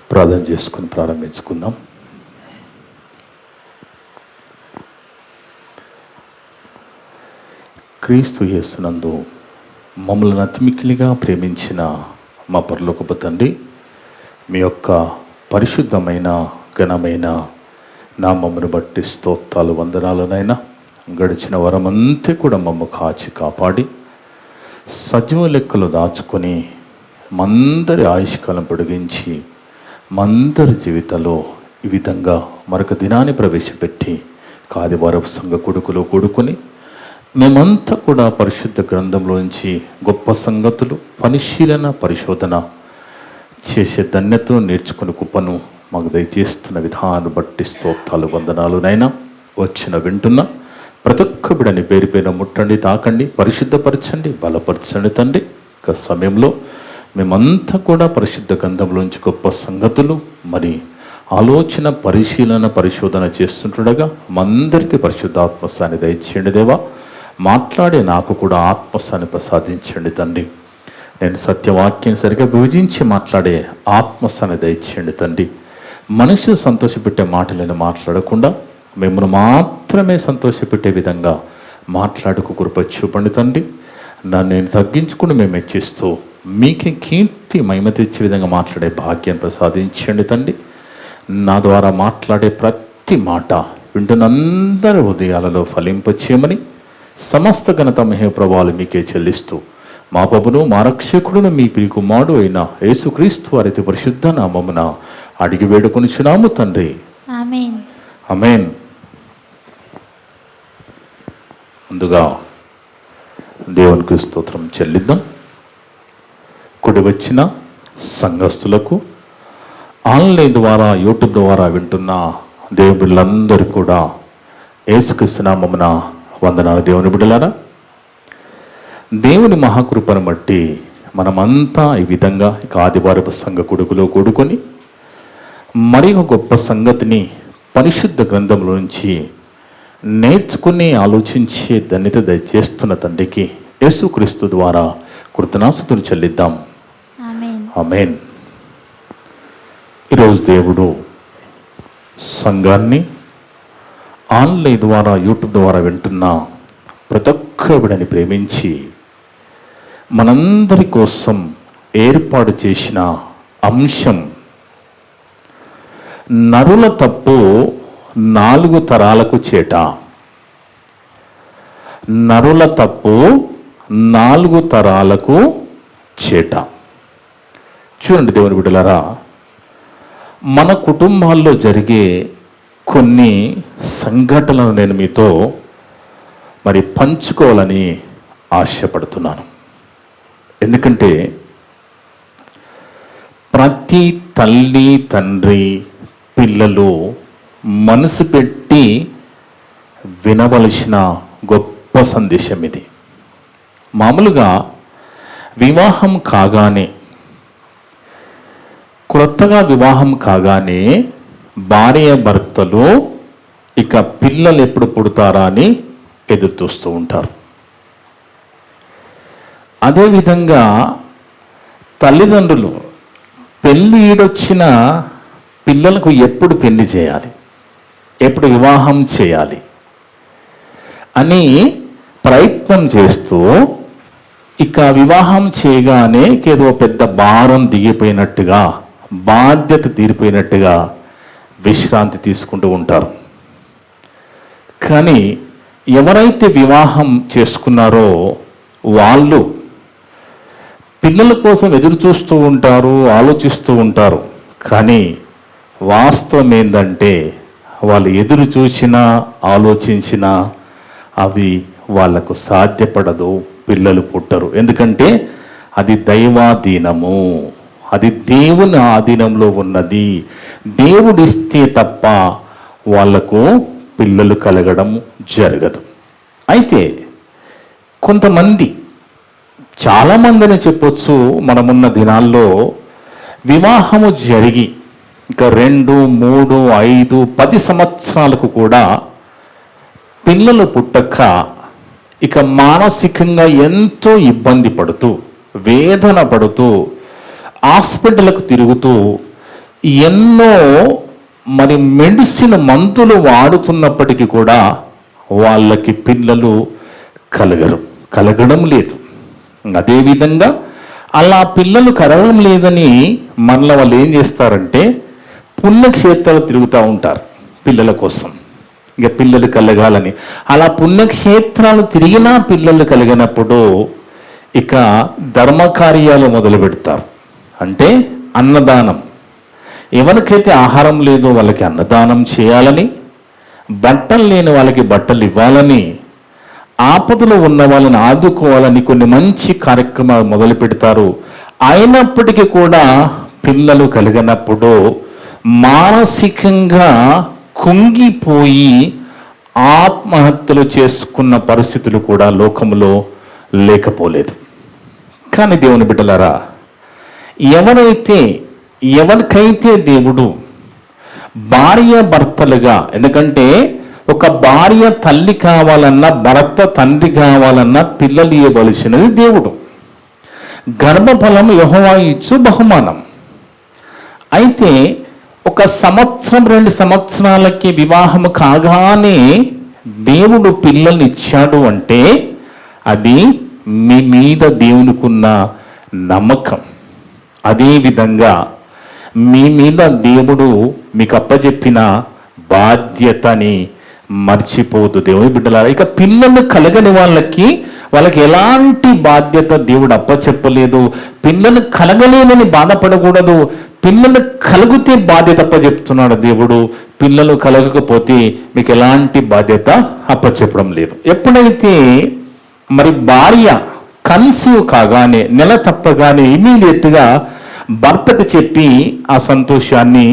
ప్రార్థన చేసుకుని ప్రారంభించుకుందాం. క్రీస్తు యేసునందు మమ్మల్ని అతిమిక్కిలిగా ప్రేమించిన మా పరలోకపు తండ్రి, మీ యొక్క పరిశుద్ధమైన ఘనమైన నామమును బట్టి స్తోత్రాలు వందనాలనైనా. గడిచిన వరమంతా కూడా మమ్మ కాచి కాపాడి సజీవ లెక్కలు దాచుకొని మందరి ఆయుష్కాలం పొడిగించి మందరి జీవితంలో ఈ విధంగా మరొక దినాన్ని ప్రవేశపెట్టి ఆదివారపు సంఘ కొడుకులో కూడుకొని మేమంతా కూడా పరిశుద్ధ గ్రంథంలోంచి గొప్ప సంగతులు పరిశీలన పరిశోధన చేసే ధన్యతను నేర్చుకుని కుప్పను మాకు దయచేస్తున్న విధానాన్ని బట్టి స్తోత్రాలు వందనాలునైనా. వచ్చిన వింటున్న ప్రతి ఒక్క బిడ్డని పేరు పేరు ముట్టండి, తాకండి, పరిశుద్ధపరచండి, బలపరచండి తండ్రి. ఒక సమయంలో మేమంతా కూడా పరిశుద్ధ గ్రంథంలోంచి గొప్ప సంగతులు మరి ఆలోచన పరిశీలన పరిశోధన చేస్తుండగా మందరికీ పరిశుద్ధాత్మసాన్ని దయచేయండి దేవా. మాట్లాడే నాకు కూడా ఆత్మసాన్ని ప్రసాదించండి తండ్రి. నేను సత్యవాక్యం సరిగా విభజించి మాట్లాడే ఆత్మసాన్ని దయచేయండి తండ్రి. మనుషులు సంతోషపెట్టే మాటలను మాట్లాడకుండా మిమ్మల్ని మాత్రమే సంతోషపెట్టే విధంగా మాట్లాడుకు కృప చూపండి తండ్రి. నన్ను నేను తగ్గించుకుని మేము హెచ్చిస్తూ మీకే కీర్తి మహిమ తెచ్చే విధంగా మాట్లాడే భాగ్యాన్ని ప్రసాదించండి తండ్రి. నా ద్వారా మాట్లాడే ప్రతి మాట వింటున్న అందరి హృదయాలలో ఫలింపచేయమని సమస్త ఘనత మహిమ ప్రభావాలు మీకే చెల్లిస్తూ మా ప్రభును మా రక్షకుడును మీ ప్రియ కుమారుడు అయిన యేసుక్రీస్తు వారి అతి పరిశుద్ధ నామమున అడిగి వేడుకొనిచున్నాము తండ్రి. ఆమేన్. ఆమేన్. ముందుగా దేవునికి స్తోత్రం చెల్లిద్దాం. కుడి వచ్చిన సంఘస్థులకు, ఆన్లైన్ ద్వారా యూట్యూబ్ ద్వారా వింటున్న దేవుని బిడ్డలందరూ కూడా యేసుక్రీస్తు నామమున వందనాలు. దేవుని బిడ్డలారా, దేవుని మహాకృపను బట్టి మనమంతా ఈ విధంగా ఇక ఆదివారపు సంఘ కొడుకులో కూడుకొని మరి ఒక గొప్ప సంగతిని పరిశుద్ధ గ్రంథంలో నుంచి నేర్చుకుని ఆలోచించే ధన్యత దయచేస్తున్న తండ్రికి యేసుక్రీస్తు ద్వారా కృతజ్ఞతాస్తుతులు చెల్లిద్దాం. ఆమేన్. ఆమేన్. ఈరోజు దేవుడు సంఘాన్ని ఆన్లైన్ ద్వారా యూట్యూబ్ ద్వారా వింటున్న ప్రతి ఒక్క బిడ్డని ప్రేమించి మనందరి కోసం ఏర్పాటు చేసిన అంశం నరుల తప్పు 4 తరాలకు చేట. నరుల తప్పు 4 తరాలకు చేట. చూడండి దేవుని బిడ్డలారా, మన కుటుంబాల్లో జరిగే కొన్ని సంఘటనలు నేను మీతో మరి పంచుకోవాలని ఆశపడుతున్నాను. ఎందుకంటే ప్రతి తల్లి తండ్రి పిల్లలు మనసు పెట్టి వినవలసిన గొప్ప సందేశం ఇది. మామూలుగా వివాహం కాగానే, క్రొత్తగా వివాహం కాగానే భార్య భర్తలు ఇక పిల్లలు ఎప్పుడు పుడతారా అని ఎదురు చూస్తూ ఉంటారు. అదేవిధంగా తల్లిదండ్రులు పెళ్ళి ఈడొచ్చిన పిల్లలకు ఎప్పుడు పెళ్లి చేయాలి, ఎప్పుడు వివాహం చేయాలి అని ప్రయత్నం చేస్తూ ఇక వివాహం చేయగానే ఏదో పెద్ద భారం దిగిపోయినట్టుగా, బాధ్యత తీరిపోయినట్టుగా విశ్రాంతి తీసుకుంటూ ఉంటారు. కానీ ఎవరైతే వివాహం చేసుకున్నారో వాళ్ళు పిల్లల కోసం ఎదురు చూస్తూ ఉంటారు, ఆలోచిస్తూ ఉంటారు. కానీ వాస్తవం ఏంటంటే వాళ్ళు ఎదురు చూసినా ఆలోచించినా అవి వాళ్లకు సాధ్యపడదు, పిల్లలు పుట్టరు. ఎందుకంటే అది దైవాధీనము, అది దేవుని ఆధీనంలో ఉన్నది. దేవుడిస్తే తప్ప వాళ్లకు పిల్లలు కలగడం జరగదు. అయితే కొంతమంది, చాలామందిని చెప్పొచ్చు, మనమున్న దినాల్లో వివాహము జరిగి ఇక 2, 3, 5, 10 సంవత్సరాలకు కూడా పిల్లలు పుట్టక ఇక మానసికంగా ఎంతో ఇబ్బంది పడుతూ, వేదన పడుతూ, హాస్పిటల్కు తిరుగుతూ ఎన్నో మరి మెడిసిన్ మందులు వాడుతున్నప్పటికీ కూడా వాళ్ళకి పిల్లలు కలగడం లేదు. అదేవిధంగా అలా పిల్లలు కలగడం లేదని మనలో వాళ్ళు ఏం చేస్తారంటే పుణ్యక్షేత్రాలు తిరుగుతూ ఉంటారు పిల్లల కోసం, ఇక పిల్లలు కలగాలని. అలా పుణ్యక్షేత్రాలు తిరిగినా పిల్లలు కలిగినప్పుడు ఇక ధర్మకార్యాలు మొదలు పెడతారు. అంటే అన్నదానం, ఎవరికైతే ఆహారం లేదో వాళ్ళకి అన్నదానం చేయాలని, బట్టలు లేని వాళ్ళకి బట్టలు ఇవ్వాలని, ఆపదలో ఉన్న వాళ్ళని ఆదుకోవాలని కొన్ని మంచి కార్యక్రమాలు మొదలు పెడతారు. అయినప్పటికీ కూడా పిల్లలు కలిగినప్పుడు మానసికంగా కుంగిపోయి ఆత్మహత్యలు చేసుకున్న పరిస్థితులు కూడా లోకంలో లేకపోలేదు. కానీ దేవుని బిడ్డలారా, ఎవరికైతే దేవుడు భార్య భర్తలుగా, ఎందుకంటే ఒక భార్య తల్లి కావాలన్నా, భర్త తండ్రి కావాలన్నా పిల్లలు ఇవ్వవలసినది దేవుడు. గర్భఫలం యెహోవా ఇచ్చు బహుమానం. అయితే 1 సంవత్సరం 2 సంవత్సరాలకి వివాహం కాగానే దేవుడు పిల్లల్ని ఇచ్చాడు అంటే అది మీ మీద దేవునికున్న నమ్మకం. అదేవిధంగా మీ మీద దేవుడు మీకు అప్పచెప్పిన బాధ్యతని మర్చిపోదు దేవుని బిడ్డలారా. ఇక పిల్లలు కలగని వాళ్ళకి ఎలాంటి బాధ్యత దేవుడు అప్పచెప్పలేదు. పిల్లలు కలగలేదని బాధపడకూడదు. పిల్లలు కలిగితే బాధ్యత అప్పచెప్తున్నాడు దేవుడు. పిల్లలు కలగకపోతే మీకు ఎలాంటి బాధ్యత అప్పచెప్పడం లేదు. ఎప్పుడైతే మరి భార్య కన్సీవ్ కాగానే, నెల తప్పగానే ఇమీడియట్గా భర్తకు చెప్పి ఆ సంతోషాన్ని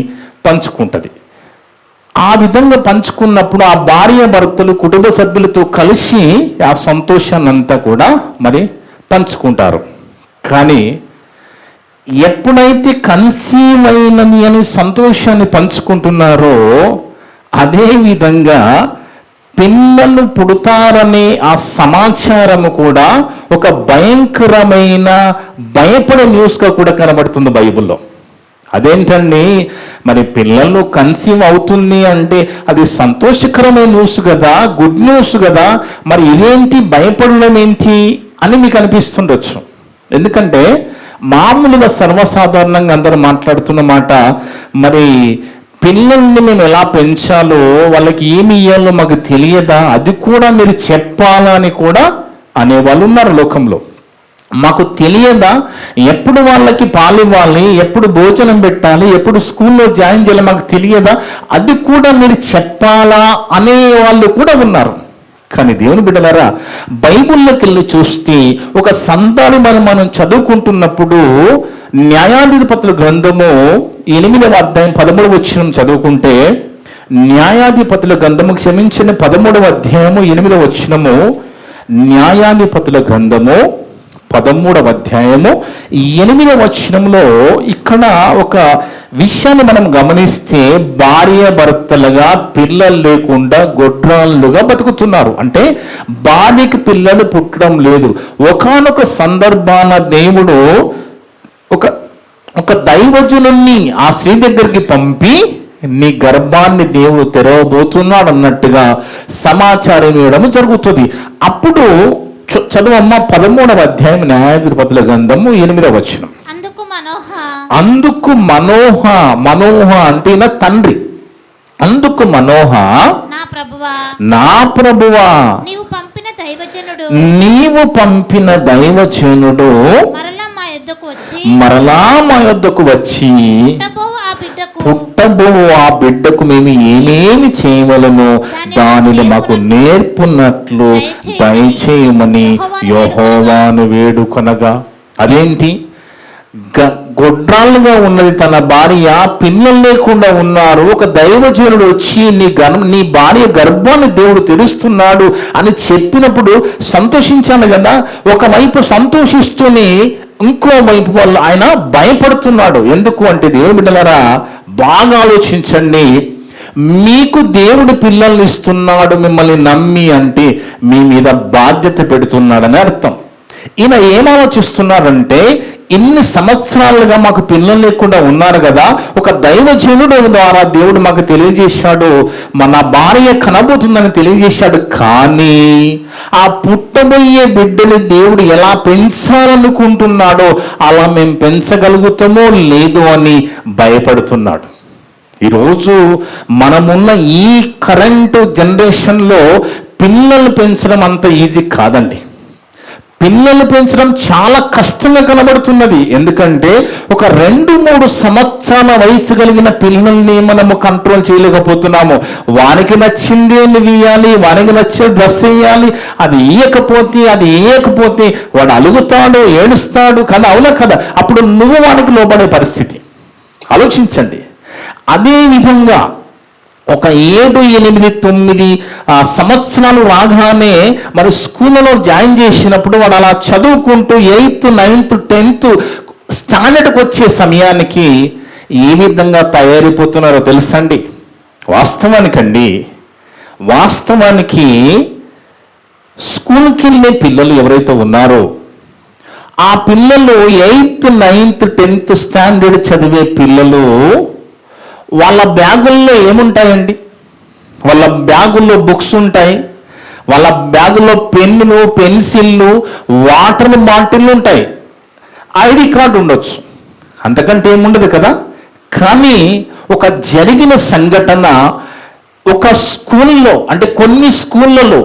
పంచుకుంటుంది. ఆ విధంగా పంచుకున్నప్పుడు ఆ భార్య భర్తలు కుటుంబ సభ్యులతో కలిసి ఆ సంతోషాన్ని అంతా కూడా మరి పంచుకుంటారు. కానీ ఎప్పుడైతే కన్సీవ్ అయినని అని సంతోషాన్ని పంచుకుంటున్నారో, అదే విధంగా పిల్లలు పుడతారనే ఆ సమాచారము కూడా ఒక భయంకరమైన భయపడే న్యూస్గా కూడా కనబడుతుంది బైబిల్లో. అదేంటండి, మరి పిల్లలు కన్సీవ్ అవుతుంది అంటే అది సంతోషకరమైన న్యూస్ కదా, గుడ్ న్యూస్ కదా, మరి ఇదేంటి భయపడడం ఏంటి అని మీకు అనిపిస్తుండొచ్చు. ఎందుకంటే మామూలుగా సర్వసాధారణంగా అందరూ మాట్లాడుతున్న మాట, మరి పిల్లల్ని మేము ఎలా పెంచాలో, వాళ్ళకి ఏమి ఇవ్వాలో మాకు తెలియదా, అది కూడా మీరు చెప్పాలని కూడా అనేవాళ్ళు ఉన్నారు లోకంలో. మాకు తెలియదా, ఎప్పుడు వాళ్ళకి పాలు ఇవ్వాలి, ఎప్పుడు భోజనం పెట్టాలి, ఎప్పుడు స్కూల్లో జాయిన్ చేయాలి మాకు తెలియదా, అది కూడా మీరు చెప్పాలా అనే వాళ్ళు కూడా ఉన్నారు. కానీ దేవుని బిడ్డలారా, బైబిల్లోకి వెళ్ళి చూస్తే ఒక సందర్భాన్ని మనం చదువుకుంటున్నప్పుడు న్యాయాధిపతుల గ్రంథము 8వ అధ్యాయం 13వ వచనం చదువుకుంటే, న్యాయాధిపతుల గ్రంథము 13వ అధ్యాయము 8వ వచనము, న్యాయాధిపతుల గ్రంథము 13వ అధ్యాయము 8వ వచనంలో ఇక్కడ ఒక విషయాన్ని మనం గమనిస్తే, భార్య భర్తలుగా పిల్లలు లేకుండా గొడ్రాళ్ళుగా బతుకుతున్నారు. అంటే భార్యకి పిల్లలు పుట్టడం లేదు. ఒకానొక సందర్భాన దేవుడు ఒక దైవజనుల్ని ఆ స్త్రీ దగ్గరికి పంపి, నీ గర్భాన్ని దేవుడు తెరవబోతున్నాడు అన్నట్టుగా సమాచారం ఇవ్వడం జరుగుతుంది. అప్పుడు చదువమ్మ 13వ అధ్యాయం న్యాయాధిపతుల గ్రంథము 8వ వచనం. అందుకు మనోహ అంటే నా తండ్రి. అందుకు మనోహ, నా ప్రభువా, నీవు పంపిన దైవజనుడు మరలా మా యొద్దకు వచ్చి పుట్టబో ఆ బిడ్డకు మేము ఏమేమి చేయవలనో దానిని మాకు నేర్పున్నట్లు దయచేయమని యెహోవాను వేడుకొనగా. అదేంటి, గొడ్రాళ్ళుగా ఉన్నది తన భార్య, పిల్లలు లేకుండా ఉన్నారు. ఒక దైవజనుడు వచ్చి నీ భార్య గర్భాన్ని దేవుడు తెరుస్తున్నాడు అని చెప్పినప్పుడు సంతోషించాలి కదా. ఒకవైపు సంతోషిస్తూనే ఇంకో వైపు వాళ్ళు ఆయన భయపడుతున్నాడు. ఎందుకు అంటే, దేవుని బిడ్డలారా బాగా ఆలోచించండి, మీకు దేవుడు పిల్లల్ని ఇస్తున్నాడు మిమ్మల్ని నమ్మి అంటే మీ మీద బాధ్యత పెడుతున్నాడని అర్థం. ఈయన ఏం ఆలోచిస్తున్నారంటే, ఇన్ని సంవత్సరాలుగా మాకు పిల్లలు లేకుండా ఉన్నారు కదా, ఒక దైవజనుడు ద్వారా దేవుడు మాకు తెలియజేశాడు, మన భార్య కనబోతుందని తెలియజేశాడు. కానీ ఆ పుట్టబోయే బిడ్డని దేవుడు ఎలా పెంచాలనుకుంటున్నాడో అలా మేము పెంచగలుగుతామో లేదో అని భయపడుతున్నాడు. ఈరోజు మనమున్న ఈ కరెంటు జనరేషన్లో పిల్లలు పెంచడం అంత ఈజీ కాదండి. పిల్లలు పెంచడం చాలా కష్టంగా కనబడుతున్నది. ఎందుకంటే ఒక 2-3 సంవత్సరాల వయసు కలిగిన పిల్లల్ని మనము కంట్రోల్ చేయలేకపోతున్నాము. వానికి నచ్చింది వేయాలి, వానికి నచ్చే డ్రెస్ వేయాలి, అది వేయకపోతే వాడు అలుగుతాడు, ఏడుస్తాడు కదా, అవునా కదా. అప్పుడు నువ్వు వానికి లోబడే పరిస్థితి. ఆలోచించండి. అదే విధంగా ఒక 7, 8, 9 సంవత్సరాలు రాగానే మరి స్కూళ్ళలో జాయిన్ చేసినప్పుడు వాడు అలా చదువుకుంటూ 8th, 9th, 10th స్టాండర్డ్కి వచ్చే సమయానికి ఏ విధంగా తయారైపోతున్నారో తెలుసండి. వాస్తవానికి స్కూల్కి వెళ్ళే పిల్లలు ఎవరైతే ఉన్నారో ఆ పిల్లలు 8th, 9th, 10th స్టాండర్డ్ చదివే పిల్లలు వాళ్ళ బ్యాగుల్లో ఏముంటాయండి? వాళ్ళ బ్యాగుల్లో బుక్స్ ఉంటాయి, వాళ్ళ బ్యాగుల్లో పెన్నులు, పెన్సిళ్ళు, వాటర్ బాటిళ్ళు ఉంటాయి, ఐడి కార్డు ఉండొచ్చు, అంతకంటే ఏముండదు కదా. కానీ ఒక జరిగిన సంఘటన ఒక స్కూల్లో, అంటే కొన్ని స్కూళ్ళలో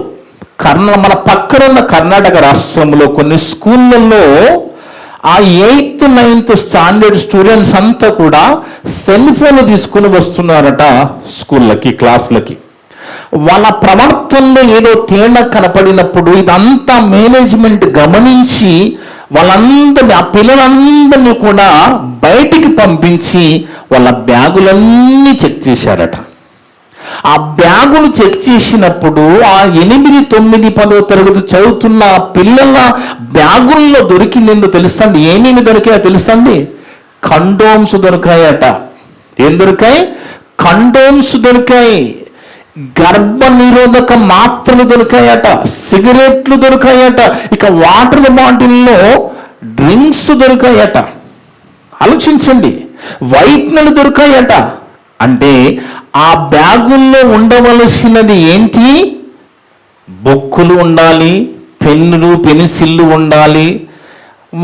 మన పక్కనున్న కర్ణాటక రాష్ట్రంలో కొన్ని స్కూళ్ళల్లో ఆ 8th, 9th స్టాండర్డ్ స్టూడెంట్స్ అంతా కూడా సెల్ ఫోన్లు తీసుకుని వస్తున్నారట స్కూళ్ళకి, క్లాసులకి. వాళ్ళ ప్రవర్తనలో ఏదో తేడా కనపడినప్పుడు ఇదంతా మేనేజ్మెంట్ గమనించి వాళ్ళందరినీ, ఆ పిల్లలందరినీ కూడా బయటికి పంపించి వాళ్ళ బ్యాగులన్నీ చెక్ చేశారట. ఆ బ్యాగులు చెక్ చేసినప్పుడు ఆ 8, 9, 10వ తరగతి చదువుతున్న పిల్లల బ్యాగుల్లో దొరికిందేందో తెలుసండి. ఏమేమి దొరికాయో తెలుసండి? కండోమ్స్ దొరికాయట. ఏం దొరికాయి? కండోమ్స్ దొరికాయి. గర్భ నిరోధక మాత్రలు దొరికాయట, సిగరెట్లు దొరికాయట, ఇక వాటర్ బాటిల్లో డ్రింక్స్ దొరికాయట. ఆలోచించండి. వైట్నలు దొరికాయట. అంటే ఆ బ్యాగుల్లో ఉండవలసినది ఏంటి? బొక్కులు ఉండాలి, పెన్నులు, పెన్సిళ్ళు ఉండాలి,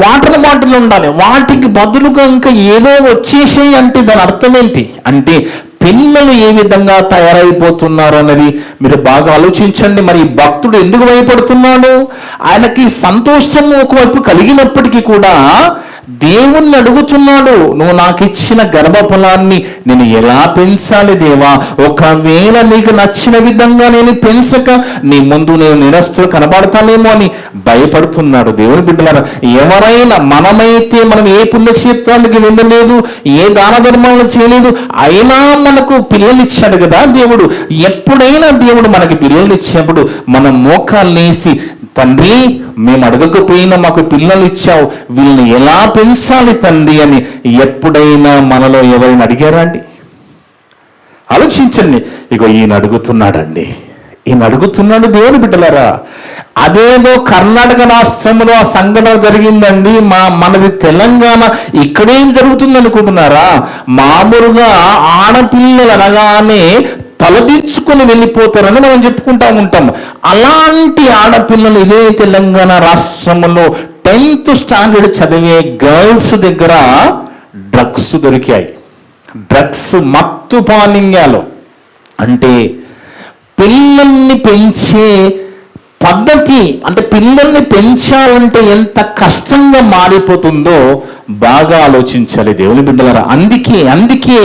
వాటర్ బాటిల్ ఉండాలి. వాటికి బదులుగా ఇంకా ఏదో వచ్చేసాయి అంటే దాని అర్థం ఏంటి? అంటే పిల్లలు ఏ విధంగా తయారైపోతున్నారు అన్నది మీరు బాగా ఆలోచించండి. మరి భక్తుడు ఎందుకు భయపడుతున్నాడు? ఆయనకి సంతోషం ఒకవైపు కలిగినప్పటికీ కూడా దేవుణ్ణి అడుగుతున్నాడు, నువ్వు నాకు ఇచ్చిన గర్భఫలాన్ని నేను ఎలా పెంచాలి దేవా? ఒకవేళ నీకు నచ్చిన విధంగా నేను పెంచక నీ ముందు నేను నిరస్తులు కనబడతానేమో అని భయపడుతున్నాడు. దేవుని బిడ్డలారా, ఎవరైనా మనం ఏ పుణ్యక్షేత్రానికి వెళ్ళలేదు, ఏ దాన ధర్మాలను చేయలేదు, అయినా మనకు పిల్లలు ఇచ్చాడు కదా దేవుడు. ఎప్పుడైనా దేవుడు మనకి పిల్లలు ఇచ్చినప్పుడు మనం మోకాళ్ళేసి, తండ్రి మేము అడగకపోయినా మాకు పిల్లలు ఇచ్చావు, వీళ్ళని ఎలా పెంచాలి తండ్రి అని ఎప్పుడైనా మనలో ఎవరైనా అడిగారా అండి? ఆలోచించండి. ఇగో ఈయన అడుగుతున్నాడు దేవుని బిడ్డలారా. అదేదో కర్ణాటక రాష్ట్రంలో ఆ సంఘటన జరిగిందండి. మనది తెలంగాణ, ఇక్కడేం జరుగుతుంది అనుకుంటున్నారా? మామూలుగా ఆడపిల్లలు అనగానే తలదించుకొని వెళ్ళిపోతారని మనం చెప్పుకుంటా ఉంటాం. అలాంటి ఆడపిల్లలు ఇదే తెలంగాణ రాష్ట్రంలో 10th స్టాండర్డ్ చదివే గర్ల్స్ దగ్గర డ్రగ్స్ దొరికాయి. డ్రగ్స్, మత్తు పానీయాలు. అంటే పిల్లల్ని పెంచే పద్ధతి, అంటే పిల్లల్ని పెంచాలంటే ఎంత కష్టంగా మారిపోతుందో బాగా ఆలోచించాలి దేవుని బిడ్డలారా. అందుకే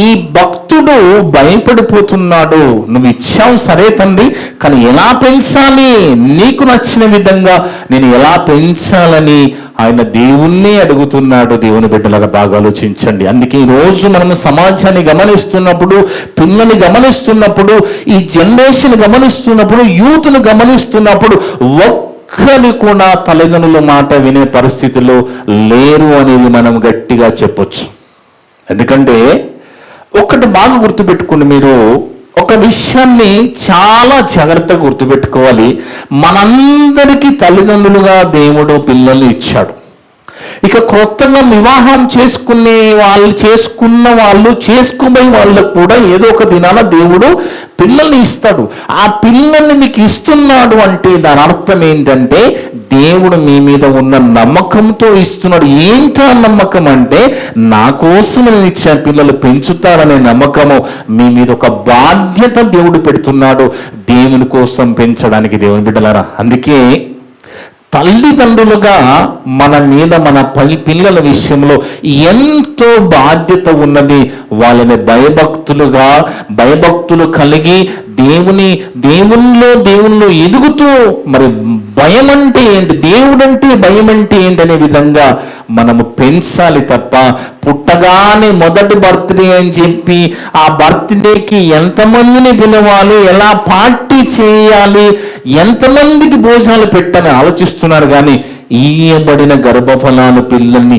ఈ భక్తుడు భయపడిపోతున్నాడు. నువ్వు ఇచ్చావు సరే తండ్రి, కానీ ఎలా పెంచాలి? నీకు నచ్చిన విధంగా నేను ఎలా పెంచాలని ఆయన దేవుణ్ణి అడుగుతున్నాడు. దేవుని బిడ్డలారా బాగా ఆలోచించండి. అందుకే ఈ రోజు మనం సమాజాన్ని గమనిస్తున్నప్పుడు, పిల్లల్ని గమనిస్తున్నప్పుడు, ఈ జనరేషన్ గమనిస్తున్నప్పుడు, యూత్ను గమనిస్తున్నప్పుడు ఒక్కరి కూడా తల్లిదండ్రుల మాట వినే పరిస్థితిలో లేరు అనేది మనం గట్టిగా చెప్పొచ్చు. ఎందుకంటే ఒకటి బాగా గుర్తుపెట్టుకుని, మీరు ఒక విషయాన్ని చాలా జాగ్రత్తగా గుర్తుపెట్టుకోవాలి. మనందరికీ తల్లిదండ్రులుగా దేవుడు పిల్లల్ని ఇచ్చాడు. ఇక క్రొత్తగా వివాహం చేసుకున్న వాళ్ళు చేసుకోబోయే వాళ్ళకు కూడా ఏదో ఒక దినాన దేవుడు పిల్లల్ని ఇస్తాడు. ఆ పిల్లల్ని మీకు ఇస్తున్నాడు అంటే దాని అర్థం ఏంటంటే దేవుడు మీ మీద ఉన్న నమ్మకంతో ఇస్తున్నాడు. ఏంటా నమ్మకం అంటే నా కోసం నేను ఇచ్చిన పిల్లలు పెంచుతారనే నమ్మకము మీ మీద ఒక బాధ్యత దేవుడు పెడుతున్నాడు దేవుని కోసం పెంచడానికి. దేవుని బిడ్డలారా, అందుకే తల్లిదండ్రులుగా మన మీద మన పిల్లల విషయంలో ఎంతో బాధ్యత ఉన్నది. వాళ్ళని భయభక్తులు కలిగి దేవునిలో ఎదుగుతూ మరి భయం అంటే ఏంటి, దేవుడంటే భయం అంటే ఏంటి అనే విధంగా మనము పెంచాలి తప్ప పుట్టగానే మొదటి బర్త్డే అని చెప్పి ఆ బర్త్డేకి ఎంతమందిని పిలవాలి, ఎలా పార్టీ చేయాలి, ఎంతమందికి భోజనాలు పెట్టని ఆలోచిస్తున్నారు. కానీ ఈయబడిన గర్భఫలాలు పిల్లల్ని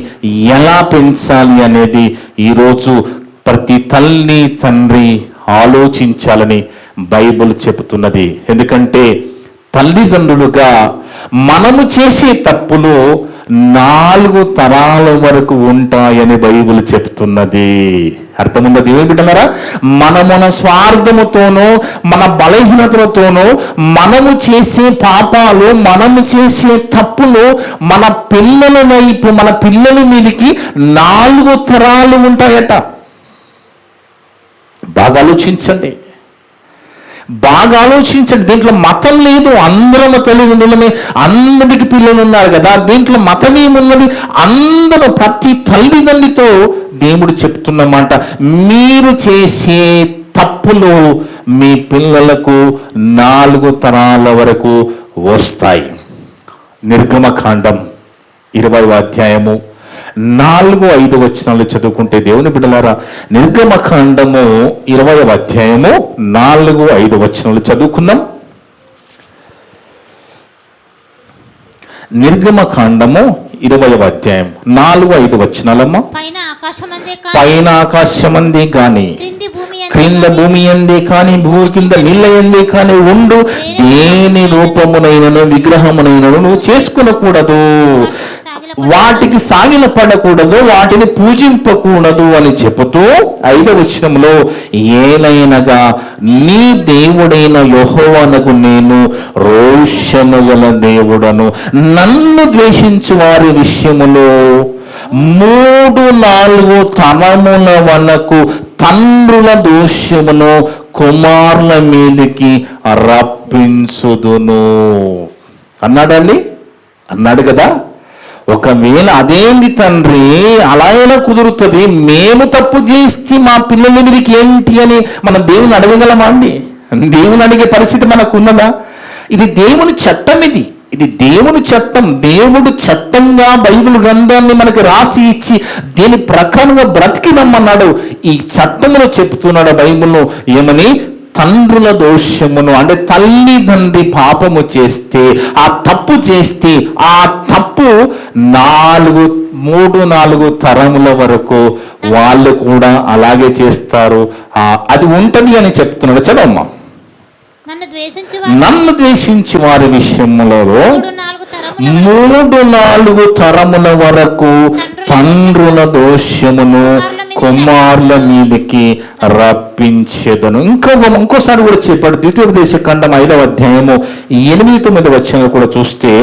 ఎలా పెంచాలి అనేది ఈరోజు ప్రతి తల్లి తండ్రి ఆలోచించాలని బైబిల్ చెబుతున్నది. ఎందుకంటే తల్లిదండ్రులుగా మనము చేసే తప్పులు 4 తరాల వరకు ఉంటాయని బైబిల్ చెప్తున్నది. అర్థముందా దేవుని బిడ్డలారా? మన స్వార్థముతోనూ మన బలహీనతలతోనూ మనము చేసే పాపాలు, మనము చేసే తప్పులు మన పిల్లల వైపు, మన పిల్లల మీదకి 4 తరాలు ఉంటాయట. బాగా ఆలోచించండి. దీంట్లో మతం లేదు. అందరం తల్లిదండ్రులమే, అందరికి పిల్లలు ఉన్నారు కదా. దీంట్లో మతం ఏమున్నది? అందరూ ప్రతి తల్లిదండ్రితో దేవుడు చెప్తున్నమాట, మీరు చేసే తప్పులు మీ పిల్లలకు 4 తరాల వరకు వస్తాయి. నిర్గమకాండం 20వ అధ్యాయము 4-5 వచనాలు చదువుకుంటే దేవుని బిడ్డలారా, నిర్గమకాండము 20వ అధ్యాయము 4-5 వచనాలు చదువుకుందాం. నిర్గమకాండము 20వ అధ్యాయం 4-5 వచనాలమ్మా. పైన ఆకాశమందే కాని, క్రింద భూమి అందే కాని, భూమి కింద నీళ్ళ ఎందే కాని ఉండు దేని రూపమునైనను విగ్రహమునైనను నువ్వు చేసుకునకూడదు, వాటికి సాగిల పడకూడదు, వాటిని పూజింపకూడదు అని చెబుతూ 5వ వచనంలో, ఏలైనగా నీ దేవుడైన యెహోవానగు నేను రోషము గల దేవుడను, నన్ను ద్వేషించు వారి విషయములో 3-4 తరముల వరకు తండ్రుల దోషమును కుమారుల మీదకి రప్పించుదును అన్నాడండి. అన్నాడు కదా. ఒకవేళ అదేంటి తండ్రి, అలా ఎలా కుదురుతుంది? మేము తప్పు చేస్తే మా పిల్లల మీదకి ఏంటి అని మనం దేవుని అడగగలమా అండి? దేవుని అడిగే పరిస్థితి మనకు ఉన్నదా? ఇది దేవుని చట్టం. ఇది దేవుని చట్టం. దేవుడు చట్టంగా బైబిల్ గ్రంథాన్ని మనకు రాసి ఇచ్చి దీని ప్రకారంగా బ్రతికినమ్మన్నాడు. ఈ చట్టంలో చెప్తున్నాడు బైబిల్లో ఏమని? తండ్రుల దోషమును, అంటే తల్లిదండ్రి పాపము చేస్తే, ఆ తప్పు చేస్తే, ఆ తప్పు 3-4 తరముల వరకు వాళ్ళు కూడా అలాగే చేస్తారు. అది ఉంటది అని చెప్తున్నాడు. చదవమ్మా. నన్ను ద్వేషించి వారి విషయంలో 3-4 తరముల వరకు తండ్రుల దోషమును కుమారుల మీదకి రప్పించేదను. ఇంకోసారి కూడా చెప్పాడు. ద్వితీయోపదేశకాండం 5వ అధ్యాయము 8-9 వచనాలు కూడా చూస్తే,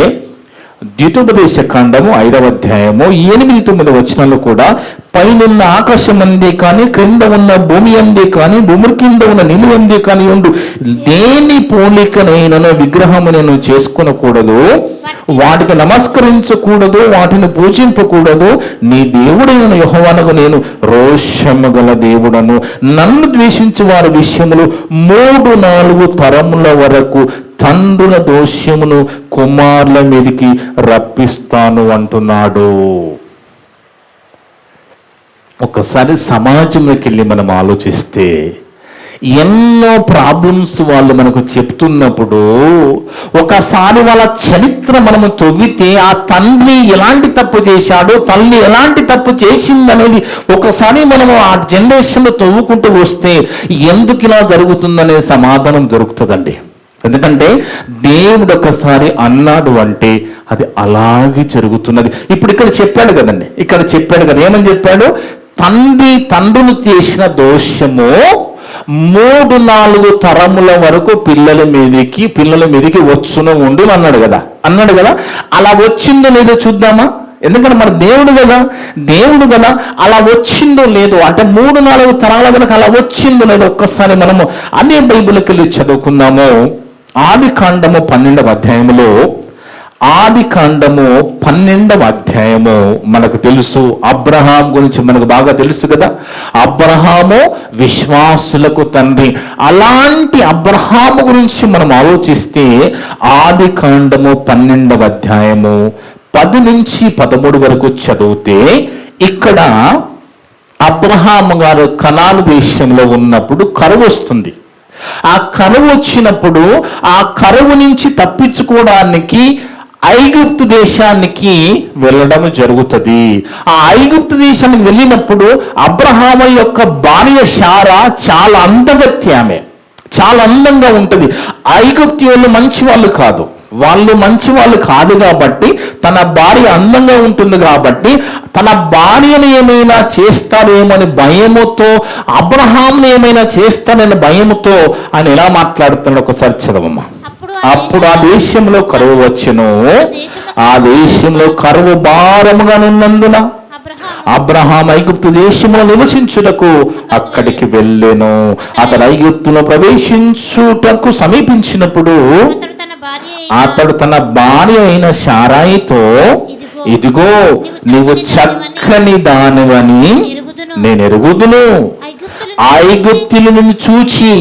ద్వితీయోపదేశకాండము 5వ అధ్యాయము 8-9 వచనాలు కూడా, పైనున్న ఆకాశం అందే కానీ, క్రింద ఉన్న భూమి అందే కానీ, భూమి కింద ఉన్న నీళ్ళు అందే కానీ ఉండు దేని పోలికనైనను విగ్రహమును చేసుకొనకూడదు, వాటికి నమస్కరించకూడదు, వాటిని పూజింపకూడదు. నీ దేవుడైన యెహోవానగు నేను రోషము గల దేవుడను, నన్ను ద్వేషించు వారి విషయములు 3-4 తరముల వరకు తండ్రుల దోషమును కుమారుల మీదకి రప్పిస్తాను అంటున్నాడు. ఒకసారి సమాజంలోకి వెళ్ళి మనం ఆలోచిస్తే ఎన్నో ప్రాబ్లమ్స్ వాళ్ళు మనకు చెప్తున్నప్పుడు, ఒకసారి వాళ్ళ చరిత్ర మనము తవ్వితే ఆ తండ్రి ఎలాంటి తప్పు చేశాడు, తల్లి ఎలాంటి తప్పు చేసిందనేది ఒకసారి మనము ఆ జనరేషన్లో తవ్వుకుంటూ వస్తే ఎందుకు ఇలా జరుగుతుందనే సమాధానం దొరుకుతుందండి. ఎందుకంటే దేవుడు ఒకసారి అన్నాడు అంటే అది అలాగే జరుగుతున్నది. ఇప్పుడు ఇక్కడ చెప్పాడు కదండి, ఇక్కడ చెప్పాడు కదా, ఏమని చెప్పాడు? తండ్రులు చేసిన దోషము 3-4 తరముల వరకు పిల్లల మీదకి వచ్చును ఉండు అన్నాడు కదా. అలా వచ్చిందో లేదో చూద్దామా? ఎందుకంటే మన దేవుడు కదా అలా వచ్చిందో లేదో, అంటే 3-4 తరాల వరకు అలా వచ్చిందో లేదో ఒక్కసారి మనము అదే బైబిల్కి వెళ్ళి చదువుకుందాము. ఆదికాండము 12వ అధ్యాయములో, ఆదికాండము 12వ అధ్యాయము మనకు తెలుసు. అబ్రహాం గురించి మనకు బాగా తెలుసు కదా. అబ్రహాము విశ్వాసులకు తండ్రి. అలాంటి అబ్రహాము గురించి మనం ఆలోచిస్తే ఆదికాండము 12వ అధ్యాయము 10 నుంచి 13 వరకు చదివితే, ఇక్కడ అబ్రహాము గారు కనాను దేశంలో ఉన్నప్పుడు కరువు వస్తుంది. ఆ కరువు వచ్చినప్పుడు ఆ కరువు నుంచి తప్పించుకోవడానికి ఐగుప్తు దేశానికి వెళ్ళడం జరుగుతుంది. ఆ ఐగుప్తు దేశానికి వెళ్ళినప్పుడు అబ్రహాము యొక్క భార్య శారా చాలా అందగత్తి, ఆమె చాలా అందంగా ఉంటుంది. ఐగుప్తీయులు మంచి వాళ్ళు కాదు కాబట్టి తన భార్య అందంగా ఉంటుంది కాబట్టి తన భార్యను ఏమైనా చేస్తారేమని భయముతో, అబ్రహాంను ఏమైనా చేస్తానని భయముతో ఆయన ఎలా మాట్లాడుతున్నాడు ఒకసారి చదవమ్మా. అప్పుడు ఆ దేశంలో కరువు వచ్చెను, ఆ దేశంలో కరువు భారముగా ఉన్నందున అబ్రహాం ఐగుప్తు దేశంలో నివసించుటకు అక్కడికి వెళ్ళెను. అతడు ఐగుప్తులో ప్రవేశించుటకు సమీపించినప్పుడు అతడు తన భార్య అయిన శారాయితో, ఇదిగో నీవు చక్కని దానివని నేను ఎరుగుదును. ఐగుప్తులను చూచి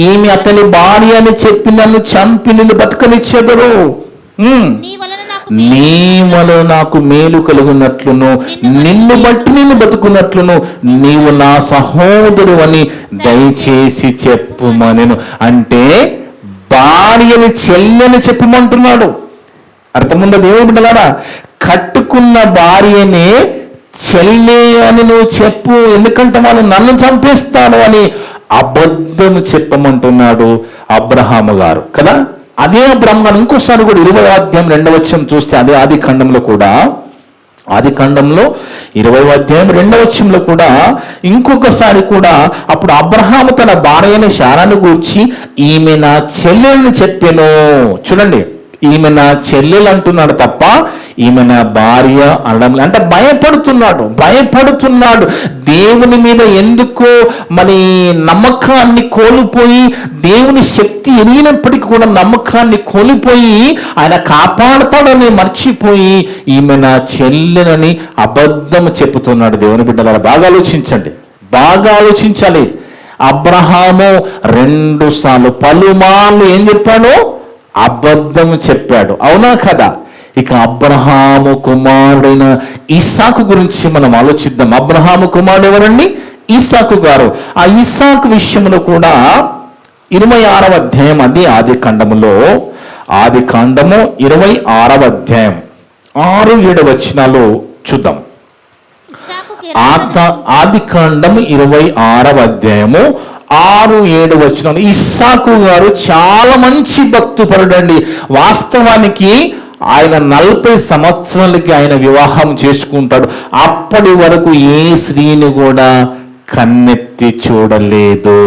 ఈమె అతని భార్య అని చెప్పి నన్ను చంపి నిన్ను బతకనిచ్చెదరు. నీ వలన నాకు మేలు కలుగునట్లును నిన్ను బట్టి నేను బతుకున్నట్లును నీవు నా సహోదరు అని దయచేసి చెప్పుమనెను. అంటే భార్యని చెల్లెని చెప్పమంటున్నాడు. అర్థముందా దేవుడు బిడ్డలారా? కట్టుకున్న భార్యనే చెల్లె అని నువ్వు చెప్పు, ఎందుకంటే వాళ్ళు నన్ను చంపేస్తాను అని అబద్ధము చెప్పమంటున్నాడు అబ్రహాము గారు కదా. అదే అబ్రహాము గారు ఇంకోసారి కూడా 20వ అధ్యాయం 2వ వచనం చూస్తే, అదే ఆదికాండంలో 20వ అధ్యాయం 2వ వచనంలో కూడా ఇంకొకసారి కూడా అప్పుడు అబ్రహాము తన భార్యని శారాను గూర్చి ఈమె నా చెల్లెల్ని చెప్పెను. చూడండి, ఈమె నా చెల్లెలు అంటున్నాడు తప్ప ఈమె నా భార్య అనడం, అంటే భయపడుతున్నాడు. దేవుని మీద ఎందుకో మరి నమ్మకాన్ని కోల్పోయి, దేవుని శక్తి ఎరిగినప్పటికీ కూడా నమ్మకాన్ని కోల్పోయి ఆయన కాపాడతాడని మర్చిపోయి ఈమె నా చెల్లెనని అబద్ధం చెప్పుతున్నాడు. దేవుని బిడ్డలారా బాగా ఆలోచించాలి. అబ్రహాము 2 సార్లు పలుమార్లు ఏం చెప్పాడు? అబద్ధం చెప్పాడు. అవునా కదా? ఇక అబ్రహాము కుమారుడైన ఇస్సాకు గురించి మనం ఆలోచిద్దాం. అబ్రహాము కుమారుడు ఎవరండి? ఇస్సాకు గారు. ఆ ఇస్సాకు విషయంలో కూడా 26వ అధ్యాయం, అది ఆదికాండము 26వ అధ్యాయం 6-7 వచనాలు చూద్దాం. ఆదికాండము 26వ అధ్యాయము 6-7 వచనాలు. ఇస్సాకు గారు చాలా మంచి భక్తిపరుడండి. వాస్తవానికి ఆయన 40 సంవత్సరాలకి ఆయన వివాహం చేసుకుంటాడు. అప్పటి వరకు ఏ స్త్రీని కూడా కన్నెత్తి చూడలేదు.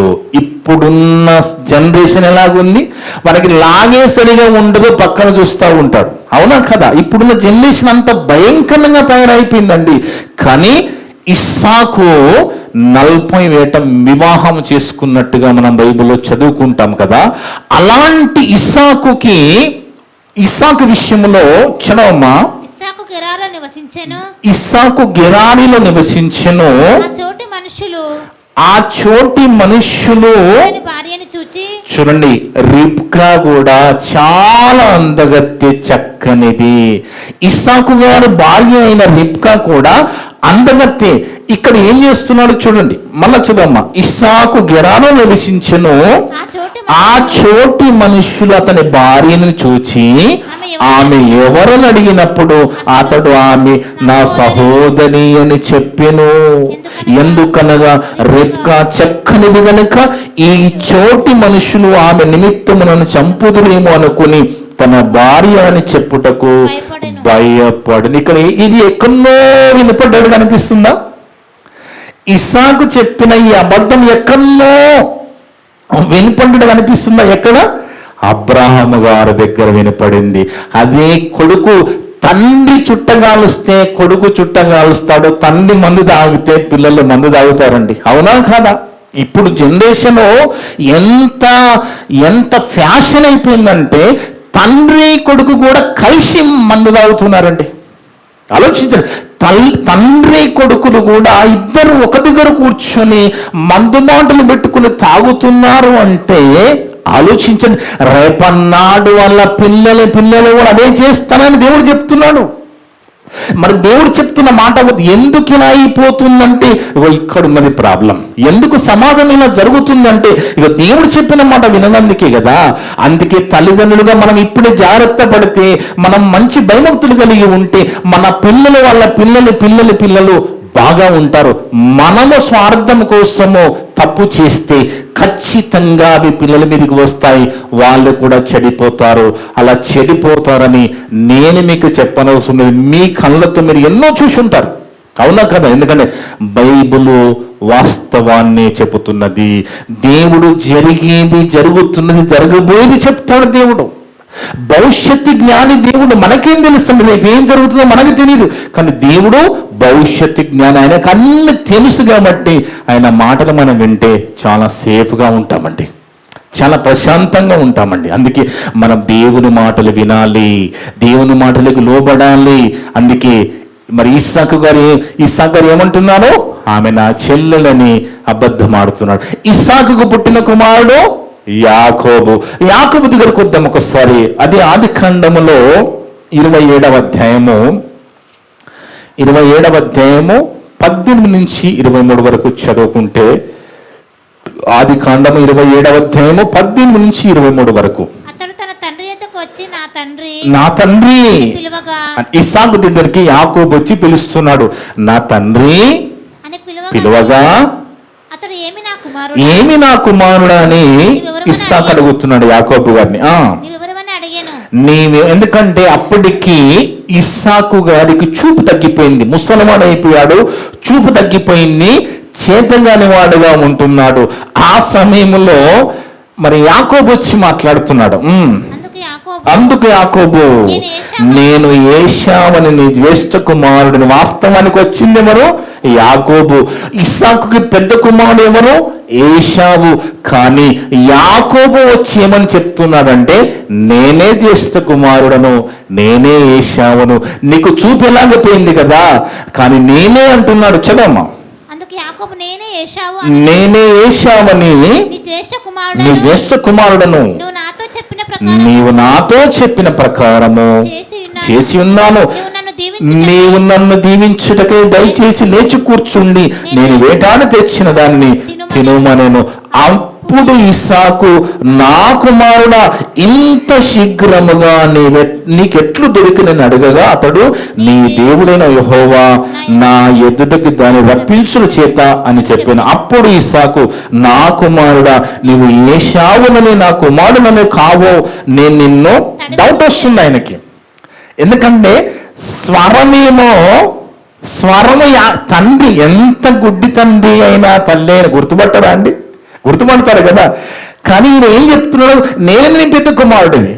ఇప్పుడున్న జనరేషన్ ఎలాగుంది? మనకి లాగే సరిగా ఉండదు, పక్కన చూస్తూ ఉంటాడు. అవునా కదా? ఇప్పుడున్న జనరేషన్ అంత భయంకరంగా తయారైపోయిందండి. కానీ ఇస్సాకు 40 ఏట వివాహం చేసుకున్నట్టుగా మనం బైబిల్లో చదువుకుంటాం కదా. అలాంటి ఇస్సాకు విషయంలో చదవమ్మా. ఇస్సాకు గెరారీలో నివసించెను. ఆ చోటి మనుష్యులు చూడండి, రిబ్కా కూడా చాలా అందగత్తె, చక్కనిది. ఇస్సాకు గారి భార్య అయిన రిబ్కా కూడా అందగత్తె. ఇక్కడ ఏం చేస్తున్నాడు చూడండి, మళ్ళా చదవమ్మా. ఇస్సాకు గెరాలో నివసించెను. ఆ చోటి మనుష్యులు అతని భార్యను చూచి ఆమె ఎవరని అడిగినప్పుడు అతడు ఆమె నా సహోదరి అని చెప్పెను. ఎందుకనగా రెబ్కా చక్కనిది గనుక ఈ చోటి మనుషులు ఆమె నిమిత్తము నన్ను చంపుదురేమో అనుకుని తన భార్య అని చెప్పుటకు భయపడు. ఇక్కడ ఇది ఎక్కడో వినపడ్డాడు కనిపిస్తుందా? ఇస్సాకు చెప్పిన ఈ అబద్ధం ఎక్కడో వినపడ్డాడు కనిపిస్తుందా? ఎక్కడ? అబ్రాహాము గారి దగ్గర వినపడింది. అదే కొడుకు తండ్రి చుట్టగాలుస్తే కొడుకు చుట్టగాలుస్తాడు, తండ్రి మందు తాగితే పిల్లలు మందు తాగుతారండి. అవునా కాదా? ఇప్పుడు జనరేషన్ ఎంత ఫ్యాషన్ అయిపోయిందంటే తండ్రి కొడుకు కూడా కలిసి మందు తాగుతున్నారండి. ఆలోచించండి, తండ్రి కొడుకులు కూడా ఇద్దరు ఒక దగ్గర కూర్చొని మందు మాటలు పెట్టుకుని తాగుతున్నారు అంటే ఆలోచించండి. రేపన్నాడు వాళ్ళ పిల్లలు కూడా అదే చేస్తానని దేవుడు చెప్తున్నాడు. మరి దేవుడు చెప్తున్న మాట ఎందుకు ఇలా అయిపోతుందంటే ఇక్కడ మరి ప్రాబ్లం. ఎందుకు సమాజం ఇలా జరుగుతుందంటే ఇక దేవుడు చెప్పిన మాట విననందుకే కదా. అందుకే తల్లిదండ్రులుగా మనం ఇప్పుడే జాగ్రత్త పడితే, మనం మంచి భయభక్తులు కలిగి ఉంటే మన పిల్లలు వాళ్ళ పిల్లలు బాగా ఉంటారు. మనము స్వార్థం కోసము తప్పు చేస్తే ఖచ్చితంగా అవి పిల్లల మీదకి వస్తాయి, వాళ్ళు కూడా చెడిపోతారు. అలా చెడిపోతారని నేను మీకు చెప్పనవసరం లేదు. మీ కళ్ళతో మీరు ఎన్నో చూసి ఉంటారు. అవునా కదా? ఎందుకంటే బైబిల్ వాస్తవాన్ని చెబుతున్నది. దేవుడు జరుగుతున్నది జరగబోయేది చెప్తాడు దేవుడు. భవిష్యత్తు జ్ఞాని దేవుడు. మనకేం తెలుస్తుంది రేపు ఏం జరుగుతుందో మనకు తెలియదు, కానీ దేవుడు భవిష్యత్తు జ్ఞాని. ఆయనకు అన్ని తెలుసు కాబట్టి ఆయన మాటలు మనం వింటే చాలా సేఫ్గా ఉంటామండి, చాలా ప్రశాంతంగా ఉంటామండి. అందుకే మనం దేవుని మాటలు వినాలి, దేవుని మాటలకు లోబడాలి. అందుకే మరి ఇస్సాకు గారు ఏమంటున్నారో, ఆమె నా చెల్లెలని అబద్ధం ఆడుతున్నాడు. ఇస్సాకుకు పుట్టిన కుమారుడు యాకోబు దగ్గరకు వద్దాం ఒకసారి. అది ఆదికాండములో 27వ అధ్యాయము 18 నుంచి 23 వరకు చదువుకుంటే, ఆదికాండము 27వ అధ్యాయము 18 నుంచి 23 వరకు. అతడు తన తండ్రి యొద్దకు వచ్చి నా తండ్రి పిలువగా, ఇస్సాకు దగ్గరికి యాకోబు వచ్చి పిలుస్తున్నాడు. నా తండ్రి అని పిలువగా అతడు ఏమి నా కుమారుడా అని ఇస్సాకు అడుగుతున్నాడు యాకోబు గారిని. ఎందుకంటే అప్పటికి ఇస్సాకు గారికి చూపు తగ్గిపోయింది, ముసలివాడు అయిపోయాడు, చూపు తగ్గిపోయింది, చేతగాని వాడుగా ఉంటున్నాడు. ఆ సమయంలో మరి యాకోబు వచ్చి మాట్లాడుతున్నాడు. అందుకు యాకోబు, నేను ఏశావని నీ జ్యేష్ఠ కుమారుడిని. వాస్తవానికి వచ్చింది ఎవరు? యాకోబు. ఇస్సాకుకి పెద్ద కుమారుడు ఎవరు? ఏశావు. కానీ యాకోబు వచ్చి ఏమని చెప్తున్నాడంటే, నేనే జ్యేష్ఠ కుమారుడను, నేనే ఏశావును. నీకు చూపు ఎలాగపోయింది కదా, కానీ నేనే అంటున్నాడు. చదమ్మా. నేనే ఏశావని నీ జ్యేష్ఠ కుమారుడను, నీవు నాతో చెప్పిన ప్రకారము చేసి ఉన్నాను. నీవు నన్ను దీవించుటకై దయచేసి లేచి కూర్చుండి నేను వేటాడ తెచ్చిన దాన్ని తినుమనెను. అప్పుడు ఇస్సాకు, నా కుమారుడా, ఇంత శీఘ్రముగా నీకెట్లు దొరికినని అడగగా అతడు, నీ దేవుడైన యెహోవా నా ఎదుటకి దాన్ని రప్పించుల చేత అని చెప్పాను. అప్పుడు ఇస్సాకు, నా కుమారుడా, నీవు ఏశావునని నా కుమారుడని కావో నేను నిన్ను. డౌట్ వస్తుంది ఆయనకి, ఎందుకంటే స్వరము తండ్రి ఎంత గుడ్డి తండ్రి అయినా తల్లి అయినా గుర్తుపట్టరా అండి? గుర్తుపడతారు కదా. కానీ ఈయన ఏం చెప్తున్నాడు, నేను నీ పెద్ద కుమారుడిని.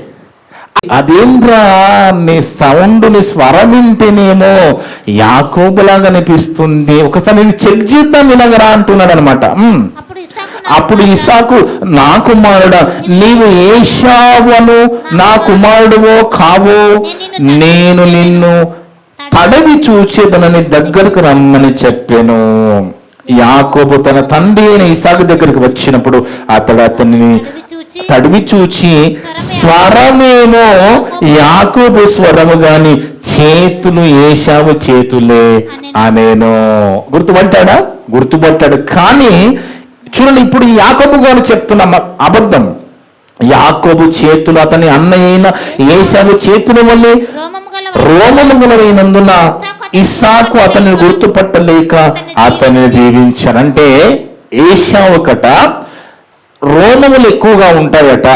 అదేంద్రా నీ సౌండ్, నీ స్వరం వింటేనేమో యాకోబులాగా అనిపిస్తుంది, ఒకసారి నేను చెక్ చేద్దాం ఇలాగరా అంటున్నాడు అనమాట. అప్పుడు ఇస్సాకు, నా కుమారుడా, నీవు ఏశావును నా కుమారుడువో కావో నేను నిన్ను తడవి చూచేదనని దగ్గరకు రమ్మని చెప్పాను. యాకోబు తన తండ్రి అయిన ఇస్సాకు దగ్గరికి వచ్చినప్పుడు అతడు అతన్ని తడివి చూచి, స్వరమేమో యాకోబు స్వరము గాని చేతులు ఏశావు చేతులే అనేను. గుర్తుపట్టాడు. కానీ చూడండి, ఇప్పుడు యాకోబు గారు చెప్తున్న అబద్ధం. యాకోబు చేతులు అతని అన్నయ్య అయిన ఏశావు చేతుల వల్లే రోమములైనందున ఇస్సాకు అతన్ని గుర్తుపట్టలేక అతన్ని దీవించానంటే ఏశావుకట రోమములు ఎక్కువగా ఉంటాయట.